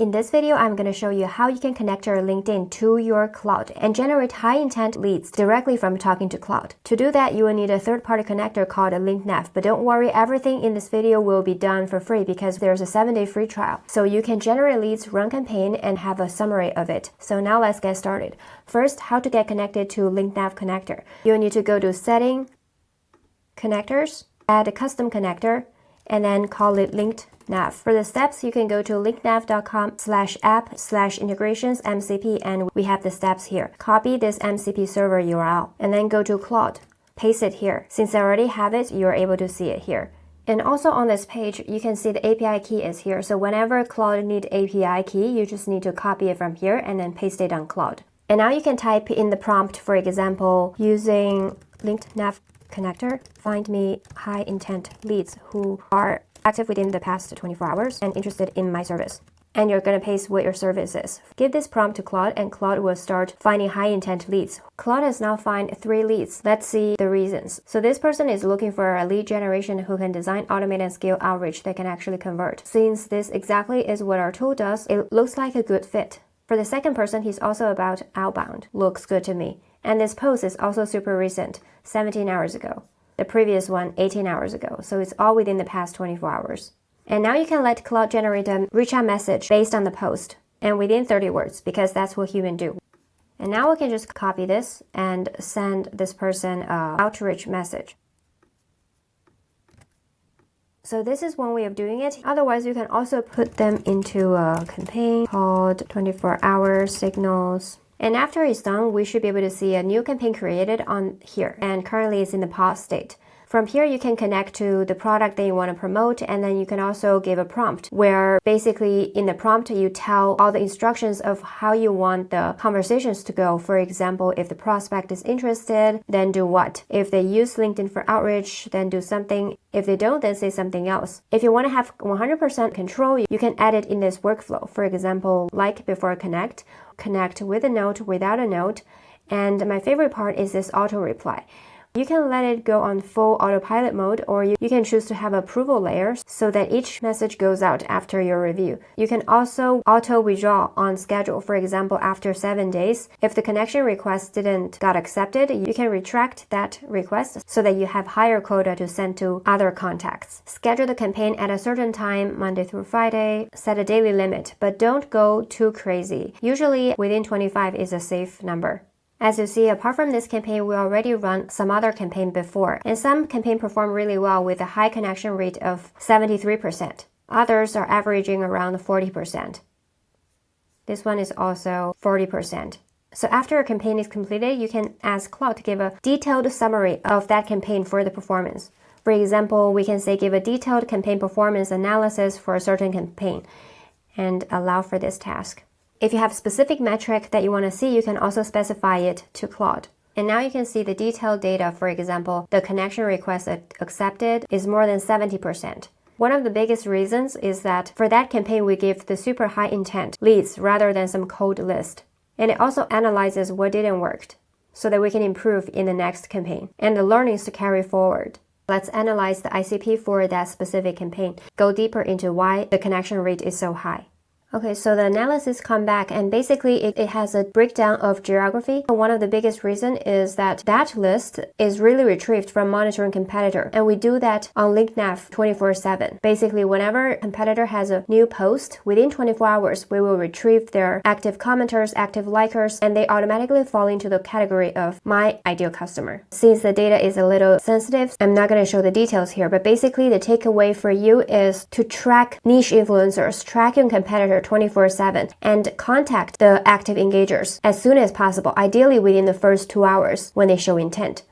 In this video, I'm going to show you how you can connect your LinkedIn to your Claude and generate high-intent leads directly from talking to Claude. To do that, you will need a third-party connector called a LinkedNav, but don't worry, everything in this video will be done for free because there's a 7-day free trial. So you can generate leads, run campaign, and have a summary of it. So now let's get started. First, how to get connected to LinkedNav connector. You'll need to go to Setting, Connectors, add a custom connector, and then call it LinkedNav. For the steps, you can go to linknav.com/app/integrations MCP, and we have the steps here. Copy this MCP server URL and then go to Claude. Paste it here. Since I already have it, you're able to see it here. And also on this page, you can see the API key is here. So whenever Claude needs API key, you just need to copy it from here and then paste it on Claude. And now you can type in the prompt, for example, using LinkedNav connector, find me high intent leads who are active within the past 24 hours and interested in my service. And you're going to paste what your service is. Give this prompt to Claude and Claude will start finding high intent leads. Claude has now found 3 leads. Let's see the reasons. So this person is looking for a lead generation who can design, automate, and scale outreach that can actually convert. Since this exactly is what our tool does, it looks like a good fit. For the second person, he's also about outbound. Looks good to me. And this post is also super recent, 17 hours ago. The previous one, 18 hours ago. So it's all within the past 24 hours. And now you can let Claude generate a reach out message based on the post and within 30 words because that's what humans do. And now we can just copy this and send this person an outreach message. So this is one way of doing it. Otherwise, you can also put them into a campaign called 24-hour signals. And after it's done, we should be able to see a new campaign created on here. And currently it's in the pause state. From here, you can connect to the product that you want to promote, and then you can also give a prompt where basically in the prompt, you tell all the instructions of how you want the conversations to go. For example, if the prospect is interested, then do what? If they use LinkedIn for outreach, then do something. If they don't, then say something else. If you want to have 100% control, you can add it in this workflow. For example, like before connect with a note, without a note. And my favorite part is this auto reply. You can let it go on full autopilot mode, or you can choose to have approval layers so that each message goes out after your review. You can also auto withdraw on schedule. For example, after 7 days, if the connection request didn't got accepted, you can retract that request so that you have higher quota to send to other contacts. Schedule the campaign at a certain time, Monday through Friday. Set a daily limit, but don't go too crazy. Usually within 25 is a safe number. As you see, apart from this campaign, we already run some other campaign before, and some campaign perform really well with a high connection rate of 73%. Others are averaging around 40%. This one is also 40%. So after a campaign is completed, you can ask Claude to give a detailed summary of that campaign for the performance. For example, we can say give a detailed campaign performance analysis for a certain campaign and allow for this task. If you have specific metric that you want to see, you can also specify it to Claude. And now you can see the detailed data. For example, the connection request accepted is more than 70%. One of the biggest reasons is that for that campaign, we give the super high intent leads rather than some cold list. And it also analyzes what didn't work so that we can improve in the next campaign and the learnings to carry forward. Let's analyze the ICP for that specific campaign. Go deeper into why the connection rate is so high. Okay, so the analysis come back and basically it has a breakdown of geography. One of the biggest reason is that that list is really retrieved from monitoring competitor. And we do that on LinkedNav 24/7. Basically, whenever a competitor has a new post, within 24 hours, we will retrieve their active commenters, active likers, and they automatically fall into the category of my ideal customer. Since the data is a little sensitive, I'm not going to show the details here, but basically the takeaway for you is to track niche influencers, track your competitor 24/7 and contact the active engagers as soon as possible, ideally within the first 2 hours when they show intent.